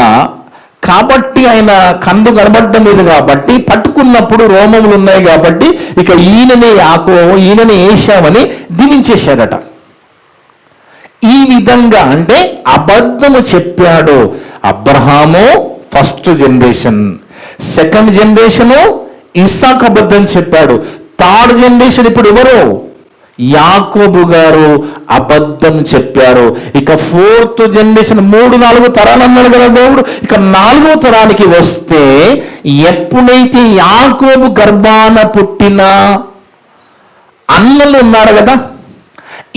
కాబట్టి ఆయన కందు కనబడడం లేదు కాబట్టి పట్టుకున్నప్పుడు రోమములు ఉన్నాయి కాబట్టి ఇక ఈయననే యాకోబు ఈయననే ఏశావని దీవించేశాడట. ఈ విధంగా అంటే అబద్ధము చెప్పాడు. Abraham first generation, second generation Isaac అబద్ధం చెప్పాడు, థర్డ్ జనరేషన్ ఇప్పుడు ఎవరు? యాకోబు గారు అబద్ధం చెప్పారు. ఇక ఫోర్త్ జనరేషన్ 3-4 తరాలు అన్నాడు కదా దేవుడు. ఇక 4వ తరానికి వస్తే ఎప్పుడైతే యాకోబు గర్భాన పుట్టిన అన్నలు ఉన్నారు కదా,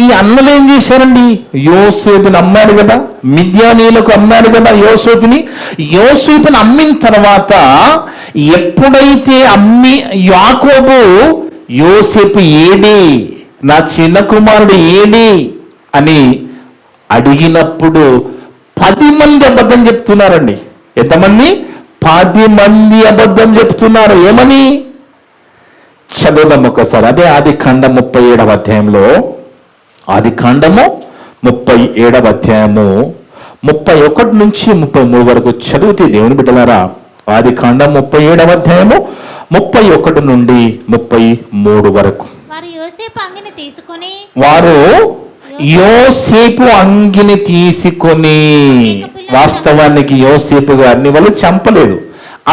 ఈ అన్నలు ఏం చేశారండి? యోసేపుని అమ్మాడు కదా, మిద్యానీయులకు అమ్మాడు కదా యోసేపుని అమ్మిన తర్వాత ఎప్పుడైతే యాకోబు యోసేపు ఏడి, నా చిన్న కుమారుడు ఏడి అని అడిగినప్పుడు 10 మంది అబద్ధం చెప్తున్నారండి. ఎంతమంది? 10 మంది అబద్ధం చెప్తున్నారు. ఏమని? చదువుదాం ఒకసారి. అదే ఆదికాండం 37వ అధ్యాయంలో, ఆదికాండము 37వ అధ్యాయము 31 నుంచి 33 వరకు చదివితే దేవుని బిడ్డలారా, ఆదికాండం 37వ అధ్యాయము 31 నుండి 33 వరకు. వారు యోసేపు అంగిని తీసుకొని, వాస్తవానికి యోసేపు గారిని వాళ్ళు చంపలేదు,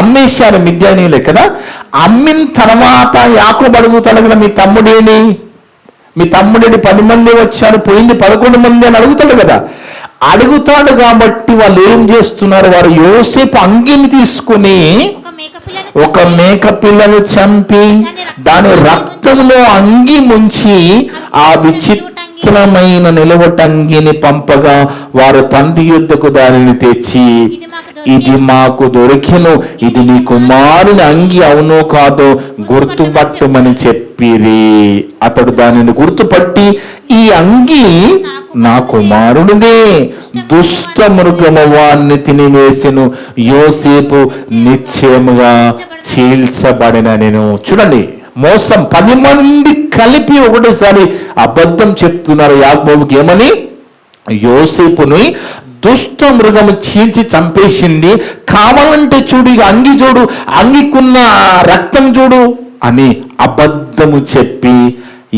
అమ్మేశారు మిద్యానీయులే కదా. అమ్మిన తర్వాత యాకోబు అడుగుతాడు కదా, మీ తమ్ముడేని 10 మంది వచ్చారు, పోయింది 11 మంది అని అడుగుతాడు కదా. అడుగుతాడు కాబట్టి వాళ్ళు ఏం చేస్తున్నారు? వారు యోసేపు అంగిని తీసుకుని ఒక మేక పిల్లను చంపి దాని రక్తంలో అంగి ముంచి ఆ విచిత్రమైన నిలవటంగిని పంపగా వారు తండ్రి యుద్ధకు దానిని తెచ్చి, ఇది మాకు దొరికెను, ఇది నీ కుమారుని అంగి అవునో కాదో గుర్తుపట్టమని చెప్పిరి. అతడు దానిని గుర్తుపట్టి, ఈ అంగి నా కుమారుడిదే, దుష్ట మృగము వాణ్ణి తినివేసెను, యోసేపు నిశ్చయముగా చీల్చబడిన. నేను చూడండి, మోసం. 10 మంది కలిపి ఒకటేసారి అబద్ధం చెప్తున్నారు యాకోబుకి. ఏమని? యోసేపుని దుష్ట మృగము చీల్చి చంపేసింది, కావాలంటే చూడు, ఇక అంగి చూడు, అంగికున్న రక్తం చూడు అని అబద్ధము చెప్పి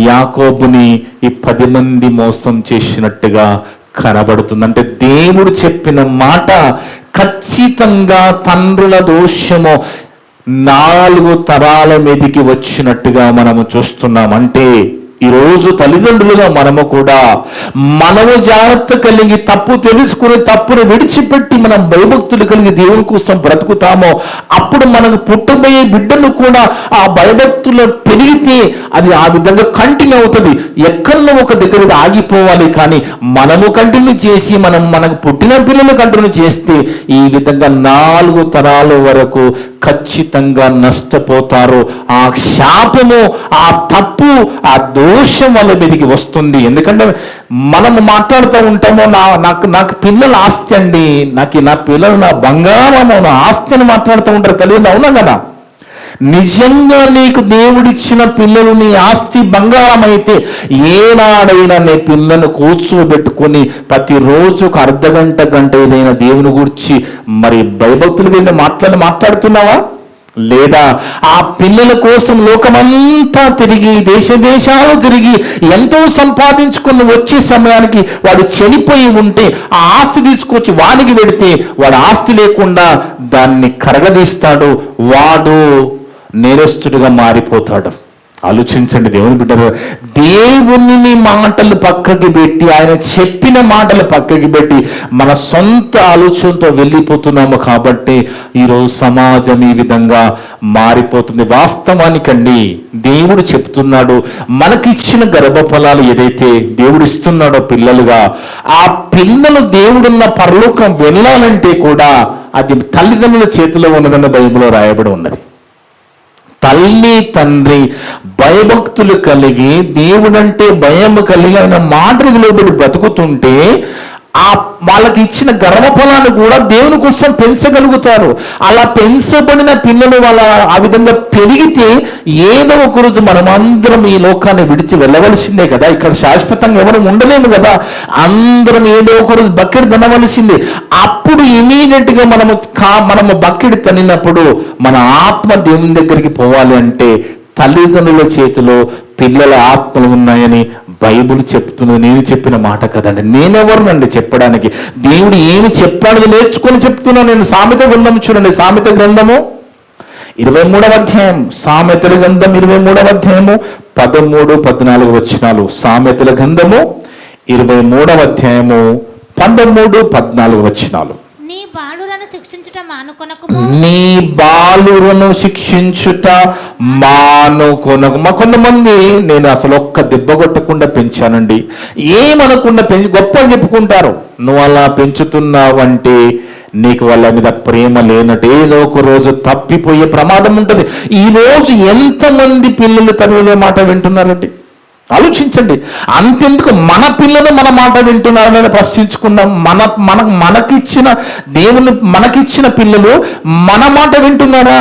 యాకోబుని ఈ 10 మంది మోసం చేసినట్టుగా కనబడుతుంది. అంటే దేవుడు చెప్పిన మాట ఖచ్చితంగా తండ్రుల దోషము 4 తరాల మీదికి వచ్చినట్టుగా మనము చూస్తున్నాం. అంటే ఈరోజు తల్లిదండ్రులుగా మనము జాగ్రత్త కలిగి తప్పు తెలుసుకుని తప్పును విడిచిపెట్టి మనం భయభక్తులు కలిగి దేవుని కోసం బ్రతుకుతామో అప్పుడు మనకు పుట్టబోయే బిడ్డలు కూడా ఆ భయభక్తులు పెరిగితే అది ఆ విధంగా కంటిన్యూ అవుతుంది. ఎక్కడో ఒక దగ్గర ఆగిపోవాలి, కానీ మనము కంటిన్యూ చేసి మనకు పుట్టిన పిల్లలు కంటిన్యూ చేస్తే ఈ విధంగా 4 తరాల వరకు ఖచ్చితంగా నష్టపోతారు. ఆ శాపము, ఆ తప్పు, ఆ దోషం వాళ్ళ మీదకి వస్తుంది. ఎందుకంటే మనము మాట్లాడుతూ ఉంటాము, నాకు పిల్లల ఆస్తి అండి, నా పిల్లలు నా బంగారము, నా ఆస్తి అని మాట్లాడుతూ ఉంటారు. కలిగి అవునా కదా? నిజంగా నీకు దేవుడిచ్చిన పిల్లలు నీ ఆస్తి బంగారం అయితే ఏనాడైనా నీ పిల్లలను కూర్చోబెట్టుకుని ప్రతిరోజు ఒక అర్ధగంట గంట ఏదైనా దేవుని గురించి మరి భయభక్తులు వెళ్ళి మాట్లాడుతున్నావా? లేదా ఆ పిల్లల కోసం లోకమంతా తిరిగి దేశాలు తిరిగి ఎంతో సంపాదించుకుని వచ్చే సమయానికి వాడు చనిపోయి ఉంటే ఆ ఆస్తి తీసుకొచ్చి వాడికి పెడితే వాడు ఆస్తి లేకుండా దాన్ని కరగదీస్తాడు, వాడు నేరస్తుడిగా మారిపోతాడు. ఆలోచించండి దేవుని బిడ్డలు. దేవుని మాటలు పక్కకి పెట్టి, ఆయన చెప్పిన మాటలు పక్కకి పెట్టి మన సొంత ఆలోచనతో వెళ్ళిపోతున్నాము. కాబట్టి ఈరోజు సమాజం ఈ విధంగా మారిపోతుంది. వాస్తవానికండి దేవుడు చెప్తున్నాడు, మనకిచ్చిన గర్భఫలాలు ఏదైతే దేవుడు ఇస్తున్నాడో పిల్లలుగా, ఆ పిల్లలు దేవుడున్న పరలోకం వెళ్ళాలంటే కూడా అది తల్లిదండ్రుల చేతిలో ఉన్నదన్న బైబిల్లో రాయబడి ఉన్నది. తల్లి తండ్రి భయభక్తులు కలిగి దేవుడంటే భయం కలిగి ఆయన మాటలు లోబడి బ్రతుకుతుంటే ఆ వాళ్ళకి ఇచ్చిన గర్భఫలాన్ని కూడా దేవుని కోసం పెంచగలుగుతారు. అలా పెంచబడిన పిల్లలు వాళ్ళ ఆ విధంగా పెరిగితే ఏదో ఒక రోజు మనమందరం ఈ లోకాన్ని విడిచి వెళ్ళవలసిందే కదా. ఇక్కడ శాశ్వతంగా ఎవరు ఉండలేము కదా. అందరం ఏదో ఒక రోజు బకెట్ తినవలసిందే. అప్పుడు ఇమీడియట్ గా మనము బకెట్ తినినప్పుడు మన ఆత్మ దేవుని దగ్గరికి పోవాలి అంటే తల్లిదండ్రుల చేతిలో పిల్లల ఆత్మలు ఉన్నాయని బైబిల్ చెప్తున్నది. నేను చెప్పిన మాట కదండి. నేనెవరునండి చెప్పడానికి? దేవుడు ఏమి చెప్పాడో నేర్చుకొని చెప్తున్నాను నేను. సామెత గ్రంథం చూడండి, సామెత గ్రంథము 23వ అధ్యాయం, సామెతల గ్రంథం 23వ అధ్యాయము 13, 14 వచనాలు. సామెతల గ్రంథము 23వ అధ్యాయము 13, 14 వచనాలు. నీ బాలురను శిక్షించుట మానుకొనకుము. నీ బాలురను శిక్షించుట మానుకొనకు. మా కొంతమంది నేను అసలు ఒక్క దెబ్బ కొట్టకుండా పెంచానండి, ఏమనకుండా పెంచి గొప్పలు చెప్పుకుంటారు. నువ్వు అలా పెంచుతున్నావంటే నీకు వాళ్ళ మీద ప్రేమ లేనట్టు, ఏదో ఒక రోజు తప్పిపోయే ప్రమాదం ఉంటుంది. ఈ రోజు ఎంతమంది పిల్లలు తల్లిదండ్రుల మాట వింటున్నారండి? ఆలోచించండి. అంతెందుకు మన పిల్లలు మన మాట వింటున్నారని ప్రశ్నించుకున్నాం. మనకిచ్చిన దేవుని మనకిచ్చిన పిల్లలు మన మాట వింటున్నారా?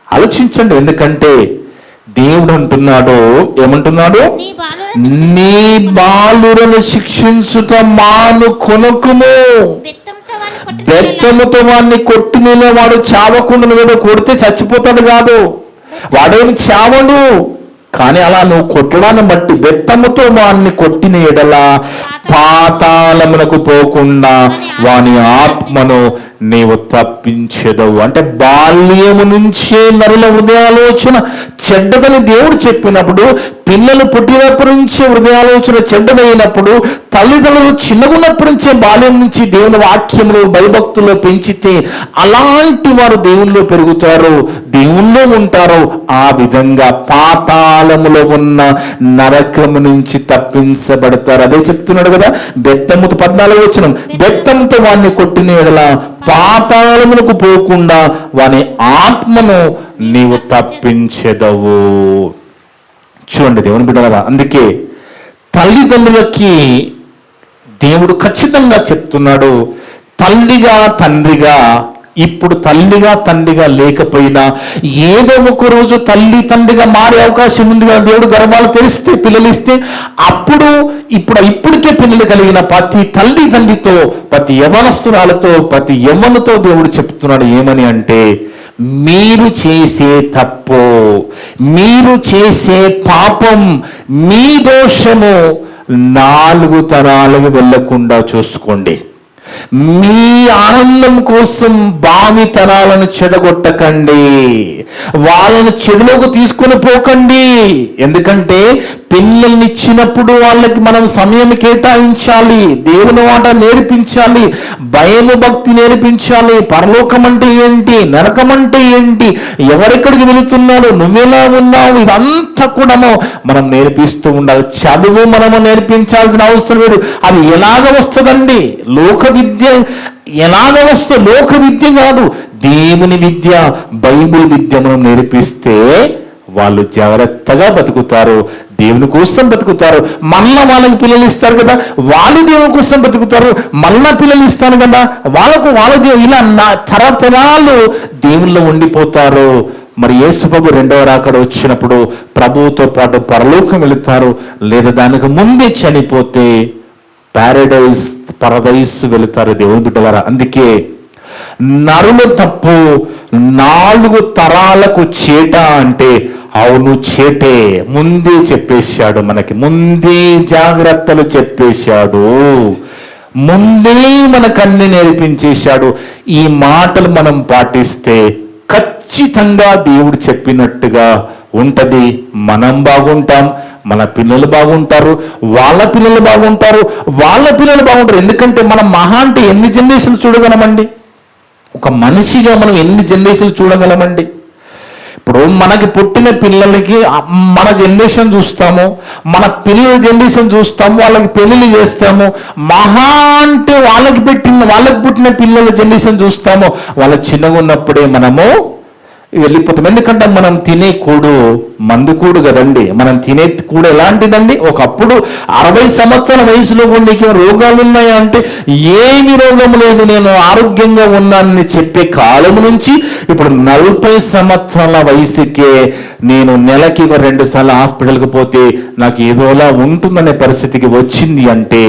ఆలోచించండి. ఎందుకంటే దేవుడు అంటున్నాడు, ఏమంటున్నాడు? నీ బాలురను శిక్షించుట మానుకొనకుము. బెత్తముతో వాడిని కొట్టిన వాడు చావకుండా ఏదో కొడితే చచ్చిపోతాడు కాదు, వాడేమి చావడు. కానీ అలా నువ్వు కొట్టడాన్ని బట్టి బెత్తముతో వాడిని కొట్టిన ఎడల పాతాళమునకు పోకుండా వాని ఆత్మను నీవు తప్పించదవు. అంటే బాల్యము నుంచే నరుల హృదయాలోచన చెడ్డదని దేవుడు చెప్పినప్పుడు, పిల్లలు పుట్టినప్పటి నుంచే హృదయాలోచన చెడ్డదైనప్పుడు, తల్లిదండ్రులు చిన్నగున్నప్పటి నుంచే బాల్యం నుంచి దేవుని వాక్యములు భయభక్తుల్లో పెంచితే అలాంటి వారు దేవునిలో పెరుగుతారు, దేవునిలో ఉంటారు. ఆ విధంగా పాతాళములో ఉన్న నరకము నుంచి తప్పించబడతారు. అదే చెప్తున్నాడు కదా, బెత్తముతో 14 వచనం, బెత్తంతో వాడిని కొట్టిన ఎడల పాతాళములకు పోకుండా వాని ఆత్మను నీవు తప్పించెదవు. చూడండి దేవుని బిడ్డలారా, అందుకే తల్లిదండ్రులకి దేవుడు ఖచ్చితంగా చెప్తున్నాడు, తల్లిగా తండ్రిగా, ఇప్పుడు తల్లిగా తండ్రిగా లేకపోయినా ఏదో ఒక రోజు తల్లి తండ్రిగా మారే అవకాశం ఉంది కదా. దేవుడు గర్భాలు తెరిస్తే పిల్లలు ఇస్తే అప్పుడు ఇప్పటికే పిల్లలు కలిగిన ప్రతి తల్లి తండ్రితో, ప్రతి యవనస్తురాలతో, ప్రతి యవ్వనుతో దేవుడు చెప్తున్నాడు ఏమని అంటే, మీరు చేసే తప్పు, మీరు చేసే పాపం, మీ దోషము 4 తరాలకు వెళ్లకుండా చూసుకోండి. మీ ఆనందం కోసం బానితనాలను చెడగొట్టకండి, వాళ్ళని చెడులోకి తీసుకొని పోకండి. ఎందుకంటే పిల్లల్ని ఇచ్చినప్పుడు వాళ్ళకి మనం సమయం కేటాయించాలి, దేవుని మాట నేర్పించాలి, భయము భక్తి నేర్పించాలి, పరలోకం అంటే ఏంటి, నరకం అంటే ఏంటి, ఎవరెక్కడికి వెళుతున్నాడు, నువ్వెలా ఉన్నావు, ఇదంతా కూడా మనం నేర్పిస్తూ ఉండాలి. చదువు మనము నేర్పించాల్సిన అవసరం లేదు. అది ఎలాగ వస్తుందండి? లోక విద్య ఎలాగ వస్తుంది? లోక విద్య కాదు, దేవుని విద్య, బైబిల్ విద్య మనం నేర్పిస్తే వాళ్ళు జాగ్రత్తగా బతుకుతారు, దేవుని కోసం బతుకుతారు. మళ్ళా వాళ్ళకి పిల్లలు ఇస్తారు కదా, వాళ్ళు దేవుని కోసం బతుకుతారు. మళ్ళా పిల్లలు ఇస్తారు కదా, వాళ్ళ ఇలా తరతరాలు దేవుల్లో ఉండిపోతారు. మరి యేసు ప్రభు 2వ రాకడ వచ్చినప్పుడు ప్రభువుతో పాటు పరలోకం వెళుతారు, లేదా దానికి ముందే చనిపోతే పరదైస్ వెళుతారు. దేవుని బిడ్డలారా, అందుకే నరుల తప్పు 4 తరాలకు చేట అంటే అవును చేటే. ముందే చెప్పేశాడు, మనకి ముందే జాగ్రత్తలు చెప్పేశాడు, ముందే మనకన్ని నేర్పించేశాడు. ఈ మాటలు మనం పాటిస్తే ఖచ్చితంగా దేవుడు చెప్పినట్టుగా ఉంటది. మనం బాగుంటాం, మన పిల్లలు బాగుంటారు, వాళ్ళ పిల్లలు బాగుంటారు, వాళ్ళ పిల్లలు బాగుంటారు. ఎందుకంటే మనం మహా అంటే ఎన్ని జనరేషన్లు చూడగలమండి? ఒక మనిషిగా మనం ఎన్ని జనరేషన్లు చూడగలమండి? ఇప్పుడు మనకి పుట్టిన పిల్లలకి మన జనరేషన్ చూస్తాము, మన పిల్లల జనరేషన్ చూస్తాము, వాళ్ళకి పెళ్లిళ్ళు చేస్తాము. మహా అంటే వాళ్ళకి పుట్టిన పిల్లల జనరేషన్ చూస్తాము. వాళ్ళ చిన్నగా ఉన్నప్పుడే మనము వెళ్ళిపోతాం. ఎందుకంటే మనం తినే కూడు మందు కూడు కదండి. మనం తినే కూడు ఎలాంటిదండి? ఒకప్పుడు 60 సంవత్సరాల వయసులో కూడా నీకు రోగాలు ఉన్నాయా అంటే ఏమి రోగం లేదు, నేను ఆరోగ్యంగా ఉన్నానని చెప్పే కాలం నుంచి ఇప్పుడు 40 సంవత్సరాల వయసుకే నేను నెలకి 2 సార్లు హాస్పిటల్కి పోతే నాకు ఏదోలా ఉంటుందనే పరిస్థితికి వచ్చింది అంటే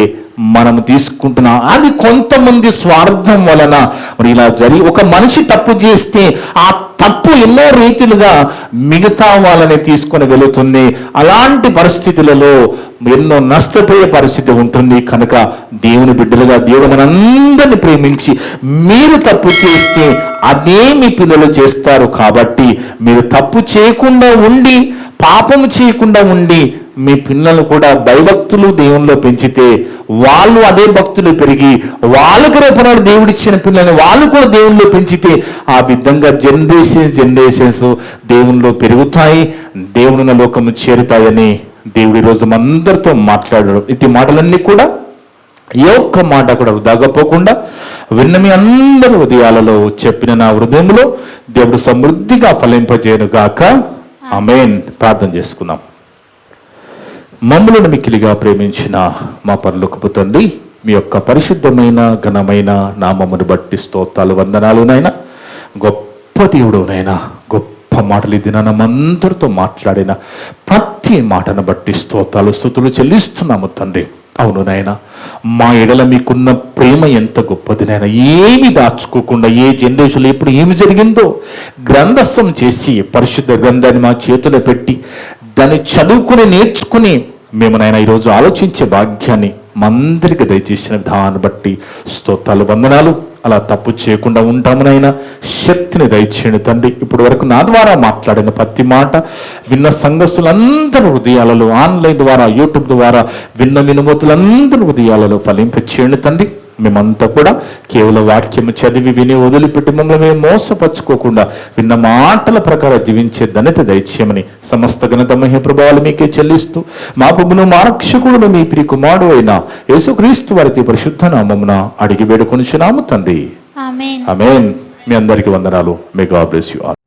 మనము తీసుకుంటున్నాం. అది కొంతమంది స్వార్థం వలన మరి ఇలా జరిగి, ఒక మనిషి తప్పు చేస్తే ఆ తప్పు ఎన్నో రీతిలుగా మిగతా వాళ్ళని తీసుకొని వెళుతుంది. అలాంటి పరిస్థితులలో ఎన్నో నష్టపోయే పరిస్థితి ఉంటుంది. కనుక దేవుని బిడ్డలుగా దేవుడు మనందరిని ప్రేమించి మీరు తప్పు చేస్తే అదే మీ పిల్లలు చేస్తారు. కాబట్టి మీరు తప్పు చేయకుండా ఉండి, పాపము చేయకుండా ఉండి, మీ పిల్లలు కూడా భయభక్తులు దేవునిలో పెంచితే వాళ్ళు అదే భక్తులు పెరిగి వాళ్ళకి రేపనాడు దేవుడిచ్చిన పిల్లల్ని వాళ్ళు కూడా దేవునిలో పెంచితే ఆ విధంగా జనరేషన్స్ దేవునిలో పెరుగుతాయి, దేవుని లోకము చేరుతాయని దేవుడి రోజు అందరితో మాట్లాడడం. ఇటు మాటలన్నీ కూడా ఏ ఒక్క మాట కూడా వృధాకపోకుండా విన్న మీ అందరి హృదయాలలో చెప్పిన నా హృదయంలో దేవుడు సమృద్ధిగా ఫలింపజేయను గాక. ఆమేన్. ప్రార్థన చేసుకుందాం. మమ్ములను మిక్కిలిగా ప్రేమించిన మా పరలోకపు తండ్రి, మీ యొక్క పరిశుద్ధమైన ఘనమైన నామమును బట్టి స్తోత్రాలు, వందనాలు నాయన. గొప్ప దేవుడు నాయన, గొప్ప మాటలు ఇది అందరితో మాట్లాడిన ప్రతి మాటను బట్టి స్తోత్రాలు స్తుతులు చెల్లిస్తున్నాము తండ్రి. అవును నాయన, మా ఎడల మీకున్న ప్రేమ ఎంత గొప్పది నాయన. ఏమి దాచుకోకుండా ఏ జనరేషన్లో ఎప్పుడు ఏమి జరిగిందో గ్రంథస్థం చేసి పరిశుద్ధ గ్రంథాన్ని మా చేతిలో పెట్టి దాన్ని చదువుకుని నేర్చుకుని మేము నాయన ఈరోజు ఆలోచించే భాగ్యాన్ని మా అందరికీ దయచేసిన విధానాన్ని బట్టి స్తోత్రాలు, వందనాలు. అలా తప్పు చేయకుండా ఉంటామునైనా శక్తిని దయచేయండి తండ్రి. ఇప్పటి వరకు నా ద్వారా మాట్లాడిన ప్రతి మాట విన్న సంఘస్థులందరూ హృదయాలలో, ఆన్లైన్ ద్వారా యూట్యూబ్ ద్వారా విన్న వినుమతులందరూ హృదయాలలో ఫలింపచేయండి తండ్రి. మేమంతా కూడా కేవలం వాక్యము చదివి విని వదిలిపెట్టి మమ్మల్ని మేము మోసపరచుకోకుండా విన్న మాటల ప్రకారం జీవించే ధన్యత దయచేయమని సమస్త ఘనత మహిమ ప్రభావాలు మీకే చెల్లిస్తూ మా ప్రభువును మా రక్షకుడును మీ ప్రియ కుమారుడు అయిన యేసుక్రీస్తు వారి పరిశుద్ధ నామమున అడిగి వేడుకొనుచున్నాము తండ్రి. ఆమేన్. ఆమేన్. మీ అందరికీ వందనాలు. May God bless you all.